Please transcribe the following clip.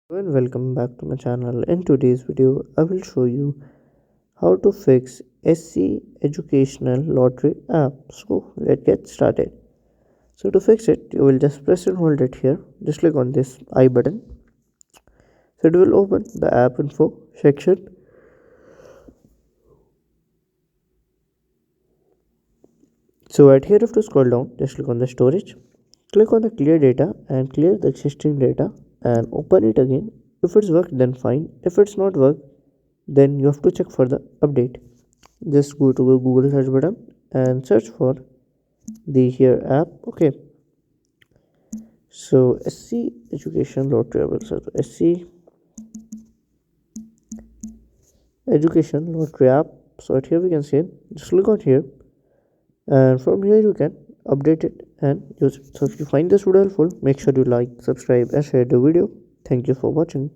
Hello and welcome back to my channel. In today's video, I will show you how to fix SC Educational Lottery app. So let's get started. So to fix it, you will just press and hold it here. Just click on this I button. So it will open the app info section. So right here, you have to scroll down. Just click on the storage. Click on the clear data and clear the existing data and open it again. If it's worked, then fine. If it's not worked, then you have to check for the update. Just go to the Google search button and search for the here app. Okay, so SC Education Lottery. I will search SC Education Lottery app. So right here we can see it. Just click on here, and from here you can update it and use it. So if you find this video helpful, make sure you like, subscribe and share the video. Thank you for watching.